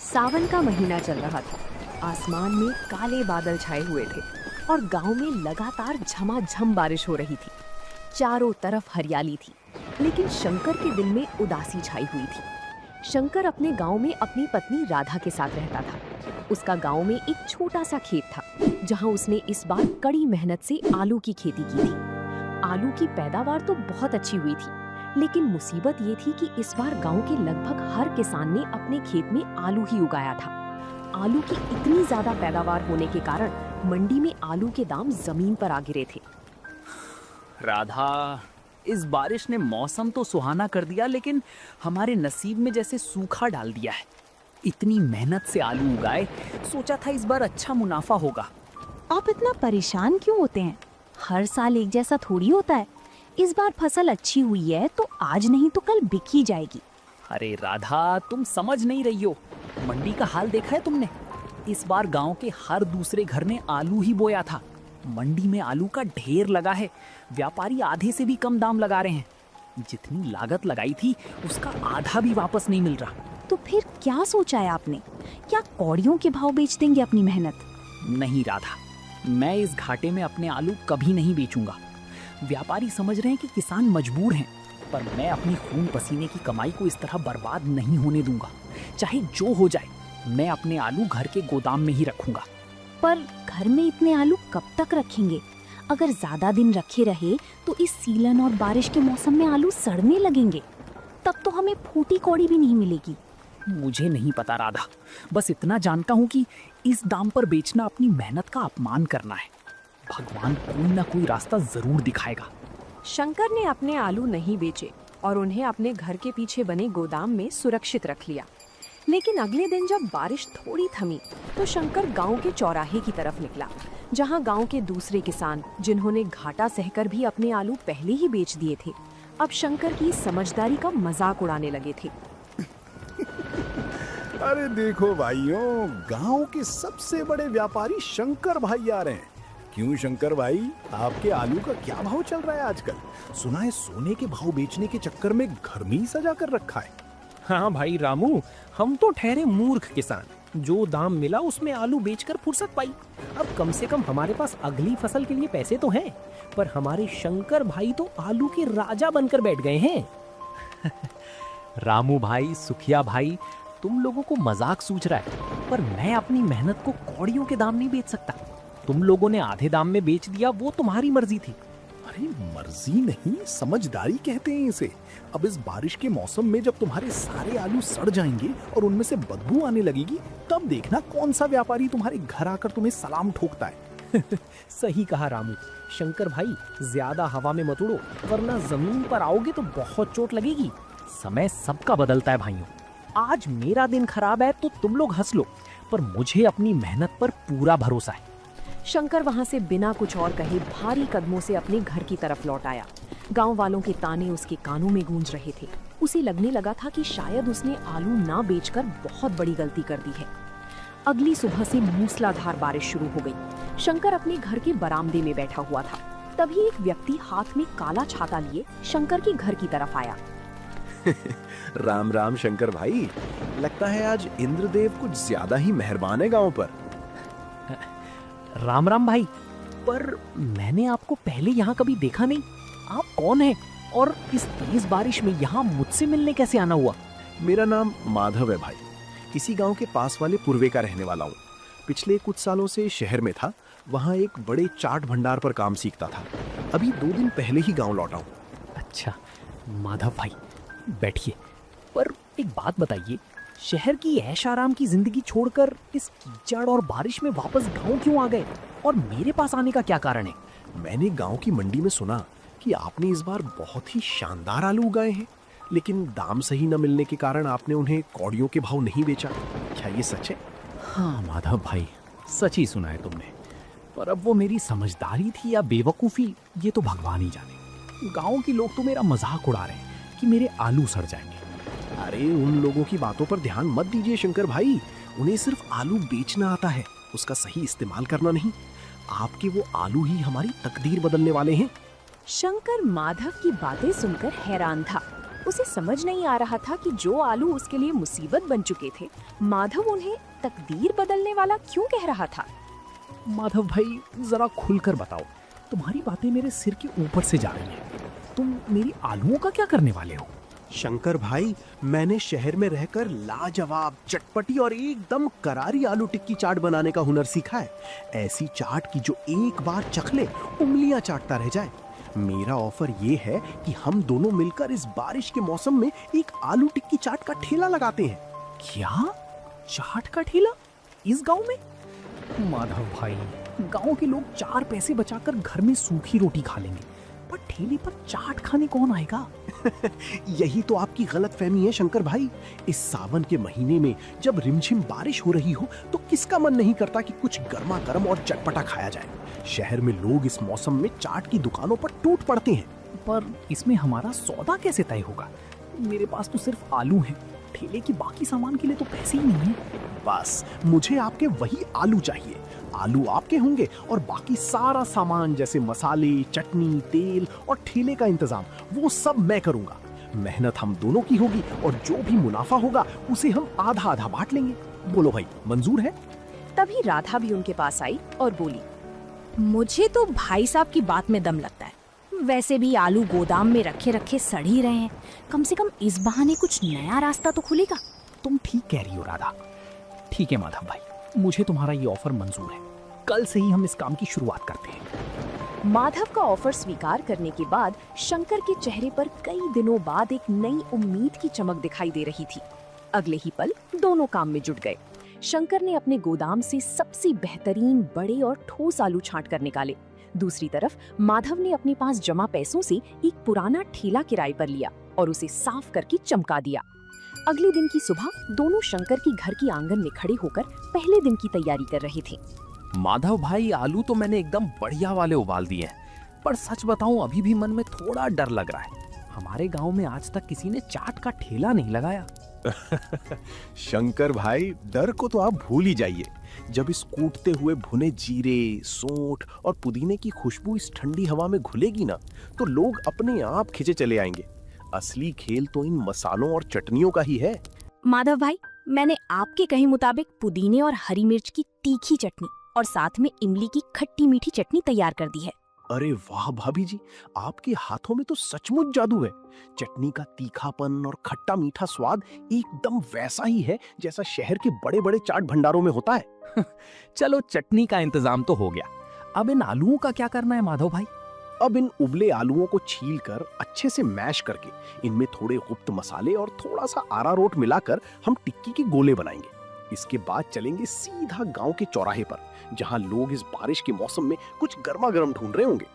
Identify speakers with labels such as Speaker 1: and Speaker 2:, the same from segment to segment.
Speaker 1: सावन का महीना चल रहा था। आसमान में काले बादल छाए हुए थे और गांव में लगातार झमाझम बारिश हो रही थी। चारों तरफ हरियाली थी, लेकिन शंकर के दिल में उदासी छाई हुई थी। शंकर अपने गांव में अपनी पत्नी राधा के साथ रहता था। उसका गांव में एक छोटा सा खेत था, जहां उसने इस बार कड़ी मेहनत से आलू की खेती की थी। आलू की पैदावार तो बहुत अच्छी हुई थी, लेकिन मुसीबत ये थी कि इस बार गांव के लगभग हर किसान ने अपने खेत में आलू ही उगाया था। आलू की इतनी ज्यादा पैदावार होने के कारण मंडी में आलू के दाम जमीन पर आ गिरे थे।
Speaker 2: राधा, इस बारिश ने मौसम तो सुहाना कर दिया, लेकिन हमारे नसीब में जैसे सूखा डाल दिया है। इतनी मेहनत से आलू उगाए, सोचा था इस बार अच्छा मुनाफा होगा।
Speaker 3: आप इतना परेशान क्यों होते हैं? हर साल एक जैसा थोड़ी होता है। इस बार फसल अच्छी हुई है तो आज नहीं तो कल बिक ही जाएगी।
Speaker 2: अरे राधा, तुम समझ नहीं रही हो। मंडी का हाल देखा है तुमने? इस बार गांव के हर दूसरे घर ने आलू ही बोया था। मंडी में आलू का ढेर लगा है। व्यापारी आधे से भी कम दाम लगा रहे हैं। जितनी लागत लगाई थी उसका आधा भी वापस नहीं मिल रहा।
Speaker 3: तो फिर क्या सोचा है आपने? क्या कौड़ियों के भाव बेच देंगे अपनी मेहनत?
Speaker 2: नहीं राधा, मैं इस घाटे में अपने आलू कभी नहीं बेचूंगा। व्यापारी समझ रहे हैं कि किसान मजबूर हैं, पर मैं अपनी खून पसीने की कमाई को इस तरह बर्बाद नहीं होने दूंगा। चाहे जो हो जाए, मैं अपने आलू घर के गोदाम में ही रखूंगा।
Speaker 3: पर घर में इतने आलू कब तक रखेंगे? अगर ज्यादा दिन रखे रहे तो इस सीलन और बारिश के मौसम में आलू सड़ने लगेंगे। तब तो हमें फूटी कौड़ी भी नहीं मिलेगी।
Speaker 2: मुझे नहीं पता राधा, बस इतना जानता हूँ कि इस दाम पर बेचना अपनी मेहनत का अपमान करना है। भगवान कोई ना कोई रास्ता जरूर दिखाएगा।
Speaker 1: शंकर ने अपने आलू नहीं बेचे और उन्हें अपने घर के पीछे बने गोदाम में सुरक्षित रख लिया। लेकिन अगले दिन जब बारिश थोड़ी थमी तो शंकर गांव के चौराहे की तरफ निकला, जहां गांव के दूसरे किसान, जिन्होंने घाटा सहकर भी अपने आलू पहले ही बेच दिए थे, अब शंकर की समझदारी का मजाक उड़ाने लगे थे।
Speaker 4: अरे देखो भाइयों, गांव के सबसे बड़े व्यापारी शंकर भाई आ रहे हैं। क्यों शंकर भाई, आपके आलू का क्या भाव चल रहा है आजकल? सुना है सोने के भाव बेचने के चक्कर में घर में ही सजा कर रखा है।
Speaker 5: हाँ भाई रामू, हम तो ठहरे मूर्ख किसान। जो दाम मिला उसमें आलू बेचकर फुर्सत पाई। अब कम से कम हमारे पास अगली फसल के लिए पैसे तो हैं। पर हमारे शंकर भाई तो आलू के राजा बनकर बैठ गए हैं।
Speaker 6: रामू भाई, सुखिया भाई, तुम लोगों को मजाक सूझ रहा है, पर मैं अपनी मेहनत को कौड़ियों के दाम नहीं बेच सकता। तुम लोगों ने आधे दाम में बेच दिया, वो तुम्हारी मर्जी थी।
Speaker 4: अरे मर्जी नहीं, समझदारी कहते हैं इसे। अब इस बारिश के मौसम में जब तुम्हारे सारे आलू सड़ जाएंगे और उनमें से बदबू आने लगेगी, तब देखना कौन सा व्यापारी तुम्हारे घर आकर तुम्हें सलाम ठोकता है।
Speaker 5: सही कहा रामू। शंकर भाई, ज्यादा हवा में मत उड़ो, वरना जमीन पर आओगे तो बहुत चोट लगेगी।
Speaker 6: समय सबका बदलता है भाइयों। आज मेरा दिन खराब है तो तुम लोग हंस लो, पर मुझे अपनी मेहनत पर पूरा भरोसा है।
Speaker 1: शंकर वहां से बिना कुछ और कहे भारी कदमों से अपने घर की तरफ लौट आया। गांव वालों के ताने उसके कानों में गूंज रहे थे। उसे लगने लगा था कि शायद उसने आलू ना बेचकर बहुत बड़ी गलती कर दी है। अगली सुबह से मूसलाधार बारिश शुरू हो गई। शंकर अपने घर के बरामदे में बैठा हुआ था। तभी एक व्यक्ति हाथ में काला छाता लिए शंकर के घर की तरफ आया।
Speaker 4: राम राम शंकर भाई, लगता है आज इंद्रदेव कुछ ज्यादा ही मेहरबान है गांव पर।
Speaker 6: राम राम भाई, पर मैंने आपको पहले यहाँ कभी देखा नहीं। आप कौन हैं और इस तेज बारिश में यहाँ मुझसे मिलने कैसे आना हुआ?
Speaker 4: मेरा नाम माधव है भाई, इसी गांव के पास वाले पूर्वे का रहने वाला हूँ। पिछले कुछ सालों से शहर में था, वहाँ एक बड़े चाट भंडार पर काम सीखता था। अभी 2 दिन पहले ही गांव लौटा हूँ।
Speaker 6: अच्छा माधव भाई, बैठिए। पर एक बात बताइए, शहर की ऐश आराम की जिंदगी छोड़कर इस कीचड़ और बारिश में वापस गांव क्यों आ गए, और मेरे पास आने का क्या कारण है?
Speaker 4: मैंने गांव की मंडी में सुना कि आपने इस बार बहुत ही शानदार आलू उगाए हैं, लेकिन दाम सही न मिलने के कारण आपने उन्हें कौड़ियों के भाव नहीं बेचा। क्या ये सच है?
Speaker 6: हाँ माधव भाई, सच ही सुना है तुमने। पर अब वो मेरी समझदारी थी या बेवकूफ़ी, ये तो भगवान ही जाने। गांव के लोग तो मेरा मजाक उड़ा रहे हैं कि मेरे आलू सड़ जाएंगे।
Speaker 4: अरे उन लोगों की बातों पर ध्यान मत दीजिए शंकर भाई। उन्हें सिर्फ आलू बेचना आता है, उसका सही इस्तेमाल करना नहीं। आपके वो आलू ही हमारी तकदीर बदलने वाले हैं।
Speaker 1: शंकर माधव की बातें सुनकर हैरान था। उसे समझ नहीं आ रहा था कि जो आलू उसके लिए मुसीबत बन चुके थे, माधव उन्हें तकदीर बदलने वाला क्यों कह रहा था।
Speaker 6: माधव भाई जरा खुलकर बताओ, तुम्हारी बातें मेरे सिर के ऊपर से जा रही हैं। तुम मेरी आलूओं का क्या करने वाले हो?
Speaker 7: शंकर भाई, मैंने शहर में रहकर लाजवाब, चटपटी और एकदम करारी आलू टिक्की चाट बनाने का हुनर सीखा है। ऐसी चाट की जो एक बार चख ले उंगलियां चाटता रह जाए। मेरा ऑफर ये है कि हम दोनों मिलकर इस बारिश के मौसम में एक आलू टिक्की चाट का ठेला लगाते हैं।
Speaker 6: क्या? चाट का ठेला इस गांव में? माधव भाई, गांव के लोग 4 पैसे बचाकर घर में सूखी रोटी खा लेंगे, पर ठेले पर चाट खाने कौन आएगा?
Speaker 7: यही तो आपकी गलतफहमी है शंकर भाई। इस सावन के महीने में जब रिमझिम बारिश हो रही हो तो किसका मन नहीं करता कि कुछ गर्मा गर्म और चटपटा खाया जाए। शहर में लोग इस मौसम में चाट की दुकानों पर टूट पड़ते हैं।
Speaker 6: पर इसमें हमारा सौदा कैसे तय होगा? मेरे पास तो सिर्फ आलू हैं, ठेले की बाकी सामान के लिए तो पैसे ही नहीं है।
Speaker 7: बस मुझे आपके वही आलू चाहिए। आलू आपके होंगे और बाकी सारा सामान जैसे मसाले, चटनी, तेल और ठेले का इंतजाम वो सब मैं करूंगा। मेहनत हम दोनों की होगी और जो भी मुनाफा होगा उसे हम आधा आधा बांट लेंगे। बोलो भाई, मंजूर है?
Speaker 1: तभी राधा भी उनके पास आई और बोली,
Speaker 3: मुझे तो भाई साहब की बात में दम लगता है। वैसे भी आलू गोदाम में रखे रखे सड़ ही रहे हैं, कम से कम इस बहाने कुछ नया रास्ता तो खुलेगा।
Speaker 6: तुम ठीक कह रही हो राधा। ठीक है माधव भाई, मुझे तुम्हारा ये ऑफर मंजूर है। कल से ही हम इस काम की शुरुआत करते हैं।
Speaker 1: माधव का ऑफर स्वीकार करने के बाद शंकर के चेहरे पर कई दिनों बाद एक नई उम्मीद की चमक दिखाई दे रही थी। अगले ही पल दोनों काम में जुट गए। शंकर ने अपने गोदाम से सबसे बेहतरीन बड़े और ठोस आलू छांट कर निकाले। दूसरी तरफ माधव ने अपने पास जमा पैसों से एक पुराना ठेला किराए पर लिया और उसे साफ करके चमका दिया। अगले दिन की सुबह दोनों शंकर की घर की आंगन में खड़े होकर पहले दिन की तैयारी कर रहे थे।
Speaker 8: माधव भाई, आलू तो मैंने एकदम बढ़िया वाले उबाल दिए हैं, पर सच बताऊं अभी भी मन में थोड़ा डर लग रहा है। हमारे गांव में आज तक किसी ने चाट का ठेला नहीं लगाया।
Speaker 7: शंकर भाई, डर को तो आप भूल ही जाइए। जब इस कूटते हुए भुने जीरे, सोंठ और पुदीने की खुशबू इस ठंडी हवा में घुलेगी ना, तो लोग अपने आप खिंचे चले आएंगे। असली खेल तो इन मसालों और चटनियों का ही है।
Speaker 3: माधव भाई, मैंने आपके कहे मुताबिक पुदीने और हरी मिर्च की तीखी चटनी और साथ में इमली की खट्टी मीठी चटनी तैयार कर दी है।
Speaker 7: अरे वाह भाभी जी, आपके हाथों में तो सचमुच जादू है। चटनी का तीखापन और खट्टा मीठा स्वाद एकदम वैसा ही है जैसा शहर के बड़े बड़े चाट भंडारों में होता है।
Speaker 8: चलो, चटनी का इंतजाम तो हो गया। अब इन आलूओं का क्या करना है माधव भाई?
Speaker 7: अब इन उबले आलूओं को छीलकर अच्छे से मैश करके इनमें थोड़े गुप्त मसाले और थोड़ा सा अरारोट मिलाकर हम टिक्की के गोले बनाएंगे। इसके बाद चलेंगे सीधा गांव के चौराहे पर, जहां लोग इस बारिश के मौसम में कुछ गर्मा गर्म ढूंढ रहे होंगे।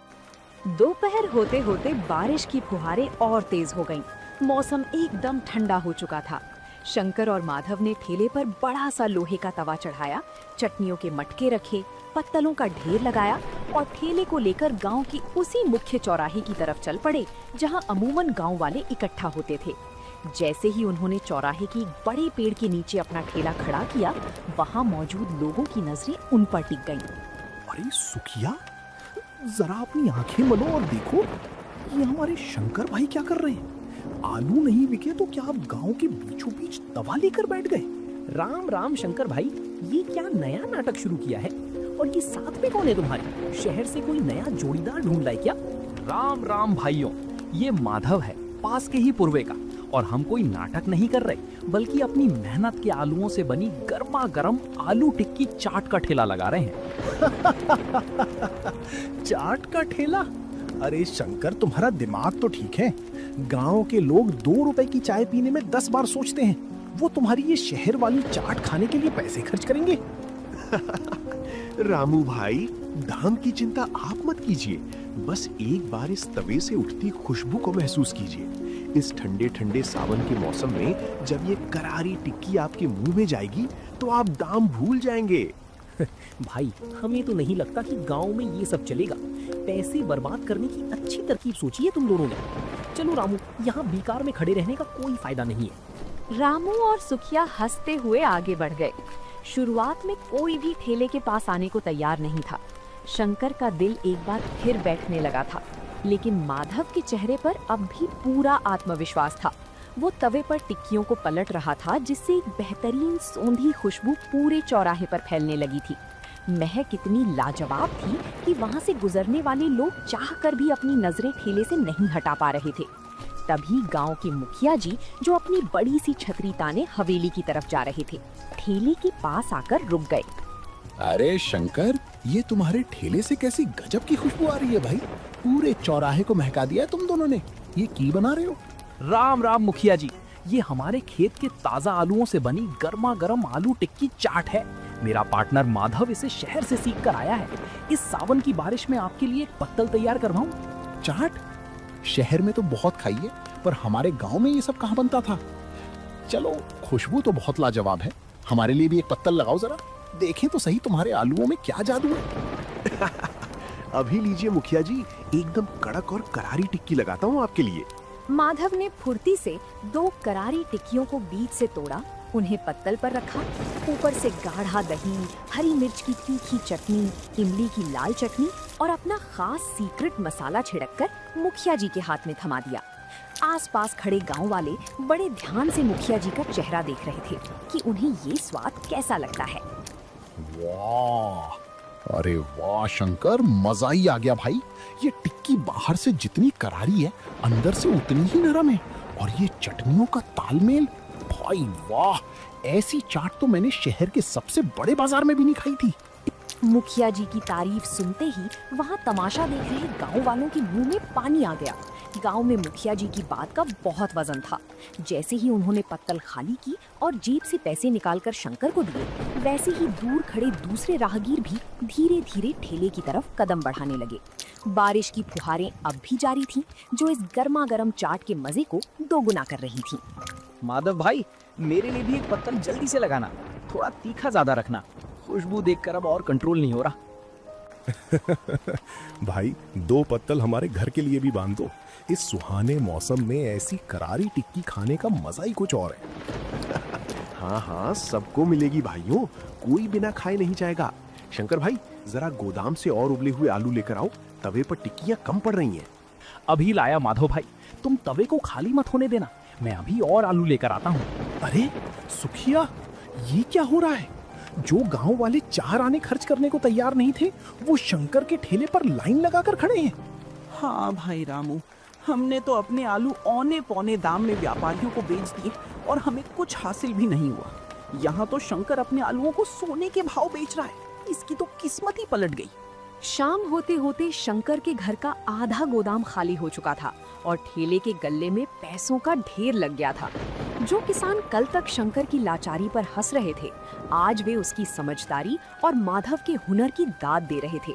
Speaker 1: दोपहर होते होते बारिश की फुहारें और तेज हो गईं। मौसम एकदम ठंडा हो चुका था। शंकर और माधव ने ठेले पर बड़ा सा लोहे का तवा चढ़ाया, चटनियों के मटके रखे, पत्तलों का ढेर लगाया और ठेले को लेकर गांव की उसी मुख्य चौराहे की तरफ चल पड़े जहां अमूमन गांव वाले इकट्ठा होते थे। जैसे ही उन्होंने चौराहे की बड़े पेड़ के नीचे अपना ठेला खड़ा किया, वहां मौजूद लोगों की नजरें उन पर टिक गईं।
Speaker 4: अरे सुखिया, जरा अपनी आंखें मलो और देखो, ये हमारे शंकर भाई क्या कर रहे हैं? आलू नहीं बिके तो क्या आप गांव के बीचों बीच तवा लेकर बैठ गए?
Speaker 6: राम राम शंकर भाई, ये क्या नया नाटक शुरू किया है? और ये साथ में कौन है तुम्हारे? शहर से कोई नया जोड़ीदार ढूंढ लाए क्या?
Speaker 8: राम राम भाइयों, ये माधव है, पास के ही पूर्वे का। और हम कोई नाटक नहीं कर रहे, बल्कि अपनी मेहनत के आलूओं से बनी गर्मा गर्म आलू टिक्की चाट का ठेला लगा रहे हैं।
Speaker 4: चाट का ठेला? अरे शंकर, तुम्हारा दिमाग तो ठीक है। गांव के लोग 2 रुपए की चाय पीने में 10 बार सोचते हैं, वो तुम्हारी ये शहर वाली चाट खाने के लिए पैसे खर्च करेंगे।
Speaker 7: रामू भाई, दाम की चिंता आप मत कीजिए, बस एक बार इस तवे से उठती खुशबू को महसूस कीजिए। इस ठंडे ठंडे सावन के मौसम में जब ये करारी टिक्की आपके मुंह में जाएगी तो आप दाम भूल जाएंगे।
Speaker 6: भाई, हमें तो नहीं लगता कि गांव में ये सब चलेगा। पैसे बर्बाद करने की अच्छी तरकीब सोची है तुम दोनों ने। चलो रामू, यहाँ बेकार में खड़े रहने का कोई फायदा नहीं है।
Speaker 1: रामू और सुखिया हंसते हुए आगे बढ़ गए। शुरुआत में कोई भी ठेले के पास आने को तैयार नहीं था। शंकर का दिल एक बार फिर बैठने लगा था। लेकिन माधव के चेहरे पर अब भी पूरा आत्मविश्वास था। वो तवे पर टिक्कियों को पलट रहा था, जिससे एक बेहतरीन सौंधी खुशबू पूरे चौराहे पर फैलने लगी थी। महक इतनी लाजवाब थी कि वहां से गुजरने वाले लोग चाहकर भी अपनी नजरें ठेले से नहीं हटा पा रहे थे। तभी गांव के मुखिया जी, जो अपनी बड़ी सी छतरी ताने हवेली की तरफ जा रहे थे, ठेले के पास आकर रुक गए।
Speaker 4: अरे शंकर, ये तुम्हारे ठेले से कैसी गजब की खुशबू आ रही है भाई। पूरे चौराहे को महका दिया है तुम दोनों ने। ये की बना रहे हो?
Speaker 2: राम राम मुखिया जी, ये हमारे खेत के ताजा आलूओं से बनी गर्मा गर्म आलू टिक्की चाट है। मेरा पार्टनर माधव इसे शहर से सीख कर आया है। इस सावन की बारिश में आपके लिए एक पत्तल तैयार करवाऊं।
Speaker 4: चाट? शहर में तो बहुत खाई है, पर हमारे गांव में ये सब कहाँ बनता था। चलो, खुशबू तो बहुत लाजवाब है। हमारे लिए भी एक पत्तल लगाओ जरा, देखें तो सही तुम्हारे आलूओं में क्या जादू है।
Speaker 7: अभी लीजिए मुखिया जी, एकदम कड़क और करारी टिक्की लगाता हूँ आपके लिए।
Speaker 1: माधव ने फुर्ती से 2 करारी टिक्कियों को बीच से तोड़ा, उन्हें पत्तल पर रखा। ऊपर से गाढ़ा दही, हरी मिर्च की तीखी चटनी, इमली की लाल चटनी और अपना खास सीक्रेट मसाला छिड़ककर मुखिया जी के हाथ में थमा दिया। आसपास खड़े गांव वाले बड़े ध्यान से मुखिया जी का चेहरा देख रहे थे कि उन्हें ये स्वाद कैसा लगता है।
Speaker 4: वाह, अरे वाह शंकर, मजा ही आ गया भाई। ये टिक्की बाहर से जितनी करारी है, अंदर से उतनी ही नरम है। और ये चटनियों का तालमेल, भाई वाह, ऐसी चाट तो मैंने शहर के सबसे बड़े बाजार में भी नहीं खाई थी।
Speaker 1: मुखिया जी की तारीफ सुनते ही वहाँ तमाशा देख रहे गांव वालों के मुंह में पानी आ गया। गांव में मुखिया जी की बात का बहुत वजन था। जैसे ही उन्होंने पत्तल खाली की और जेब से पैसे निकालकर शंकर को दिए, वैसे ही दूर खड़े दूसरे राहगीर भी धीरे धीरे ठेले की तरफ कदम बढ़ाने लगे। बारिश की फुहारें अब भी जारी थीं, जो इस गर्मा गर्म चाट के मजे को दोगुना कर रही थीं।
Speaker 2: माधव भाई, मेरे लिए भी एक पत्तल जल्दी से लगाना। थोड़ा तीखा ज्यादा रखना। खुशबू देखकर अब और कंट्रोल नहीं हो रहा।
Speaker 4: भाई, 2 पत्तल हमारे घर के लिए भी बांध दो। इस सुहाने मौसम में ऐसी करारी टिक्की खाने का मजा ही कुछ और है।
Speaker 7: हाँ हाँ, सबको मिलेगी भाइयों, कोई बिना खाए नहीं जाएगा। शंकर भाई, जरा गोदाम से और उबले हुए आलू लेकर आओ, तवे पर टिक्कियां कम पड़ रही हैं।
Speaker 2: अभी लाया माधव भाई, तुम तवे को खाली मत होने देना। मैं अभी और आलू लेकर आता हूँ।
Speaker 4: अरे सुखिया, ये क्या हो रहा है? जो गांव वाले 4 आने खर्च करने को तैयार नहीं थे, वो शंकर के ठेले पर लाइन लगाकर खड़े हैं।
Speaker 9: हाँ भाई रामू, हमने तो अपने आलू औने पौने दाम में व्यापारियों को बेच दिए और हमें कुछ हासिल भी नहीं हुआ। यहाँ तो शंकर अपने आलूओं को सोने के भाव बेच रहा है। इसकी तो किस्मत ही पलट गई।
Speaker 1: शाम होते होते शंकर के घर का आधा गोदाम खाली हो चुका था और ठेले के गल्ले में पैसों का ढेर लग गया था। जो किसान कल तक शंकर की लाचारी पर हंस रहे थे, आज वे उसकी समझदारी और माधव के हुनर की दाद दे रहे थे।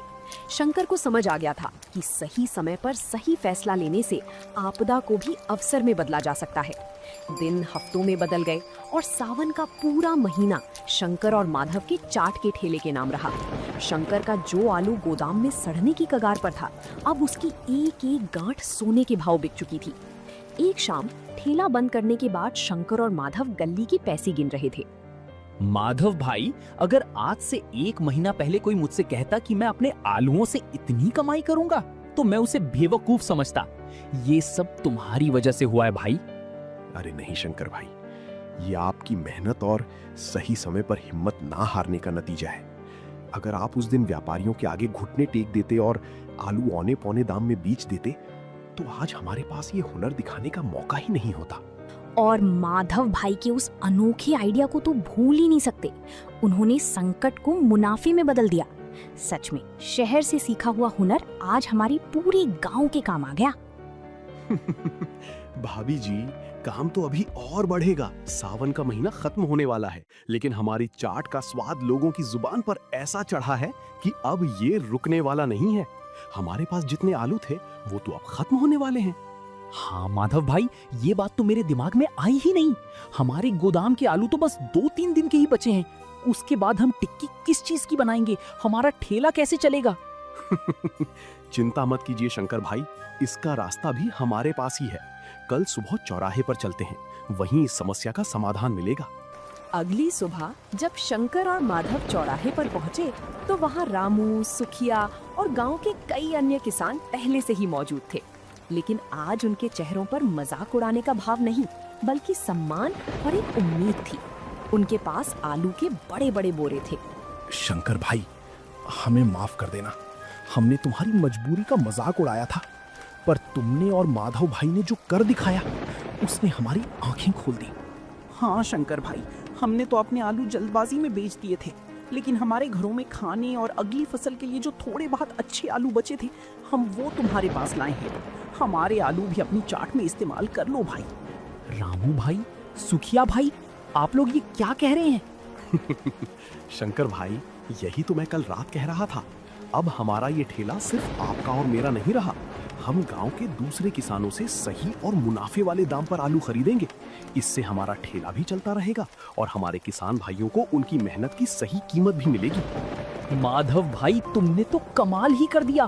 Speaker 1: शंकर को समझ आ गया था कि सही समय पर सही फैसला लेने से आपदा को भी अवसर में बदला जा सकता है। दिन हफ्तों में बदल गए और सावन का पूरा महीना शंकर और माधव के चाट के ठेले के नाम रहा। शंकर का जो आलू गोदाम में सड़ने की कगार पर था, अब उसकी एक एक गांठ सोने के भाव बिक चुकी थी। एक शाम ठेला बंद करने के बाद शंकर और माधव गल्ली के पैसे गिन रहे थे।
Speaker 2: माधव भाई, अगर आज से 1 महीना पहले कोई मुझसे कहता कि मैं अपने आलूओं से इतनी कमाई करूंगा, तो मैं उसे बेवकूफ समझता। ये सब तुम्हारी वजह से हुआ है भाई।
Speaker 7: अरे नहीं शंकर भाई, ये आपकी मेहनत और सही समय पर हिम्मत ना हारने का नतीजा है। अगर आप उस दिन व्यापारियों के आगे घुटने टेक देते और आलू औने पौने दाम में बेच देते, तो आज हमारे पास ये हुनर दिखाने का मौका ही नहीं होता।
Speaker 3: और माधव भाई के उस अनोखे आइडिया को तो भूल ही नहीं सकते। उन्होंने संकट को मुनाफे में बदल दिया। सच में शहर से सीखा हुआ हुनर आज हमारी पूरी गांव के काम आ गया।
Speaker 7: भाभी जी, काम तो अभी और बढ़ेगा। सावन का महीना खत्म होने वाला है, लेकिन हमारी चाट का स्वाद लोगों की जुबान पर ऐसा चढ़ा है कि अब ये रुकने वाला नहीं है। हमारे पास जितने आलू थे, वो तो अब खत्म होने वाले हैं।
Speaker 2: हाँ माधव भाई, ये बात तो मेरे दिमाग में आई ही नहीं। हमारे गोदाम के आलू तो बस 2-3 दिन के ही बचे हैं। उसके बाद हम टिक्की किस चीज की बनाएंगे? हमारा ठेला कैसे चलेगा?
Speaker 7: चिंता मत कीजिए शंकर भाई, इसका रास्ता भी हमारे पास ही है। कल सुबह चौराहे पर चलते हैं, वहीं इस समस्या का समाधान मिलेगा।
Speaker 1: अगली सुबह जब शंकर और माधव चौराहे पर पहुंचे तो वहां रामू, सुखिया और गांव के कई अन्य किसान पहले से ही मौजूद थे। लेकिन आज उनके चेहरों पर मजाक उड़ाने का भाव नहीं, बल्कि सम्मान और एक उम्मीद थी। उनके पास आलू के बड़े बड़े बोरे थे।
Speaker 4: शंकर भाई, हमें माफ कर देना। हमने तुम्हारी मजबूरी का मजाक उड़ाया था, पर तुमने और माधव भाई ने जो कर दिखाया उसने हमारी आंखें खोल दी।
Speaker 9: हाँ शंकर भाई, हमने तो अपने आलू जल्दबाजी में बेच दिए थे, लेकिन हमारे घरों में खाने और अगली फसल के लिए जो थोड़े बहुत अच्छे आलू बचे थे, हम वो तुम्हारे पास लाए हैं। हमारे आलू भी अपनी चाट में इस्तेमाल कर लो भाई।
Speaker 6: रामू भाई, सुखिया भाई, आप लोग ये क्या कह रहे हैं?
Speaker 7: शंकर भाई, यही तो मैं कल रात कह रहा था। अब हमारा ये ठेला सिर्फ आपका और मेरा नहीं रहा। हम गांव के दूसरे किसानों से सही और मुनाफे वाले दाम पर आलू खरीदेंगे। इससे हमारा ठेला भी चलता रहेगा और हमारे किसान भाइयों को उनकी मेहनत की सही कीमत भी मिलेगी।
Speaker 6: माधव भाई, तुमने तो कमाल ही कर दिया।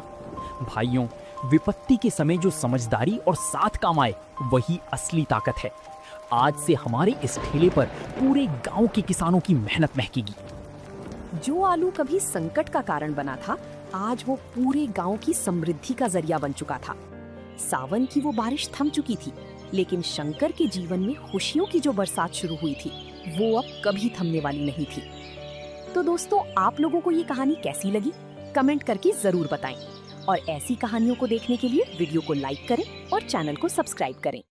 Speaker 6: भाइयों, विपत्ति के समय जो समझदारी और साथ काम आए, वही असली ताकत है। आज से हमारे इस ठेले पर पूरे गांव के किसानों की मेहनत महकेगी।
Speaker 1: जो आलू कभी संकट का कारण बना था, आज वो पूरे गांव की समृद्धि का जरिया बन चुका था। सावन की वो बारिश थम चुकी थी, लेकिन शंकर के जीवन में खुशियों की जो बरसात शुरू हुई थी, वो अब कभी थमने वाली नहीं थी। तो दोस्तों, आप लोगों को ये कहानी कैसी लगी? कमेंट करके जरूर बताएं। और ऐसी कहानियों को देखने के लिए वीडियो को लाइक करें और चैनल को सब्सक्राइब करें।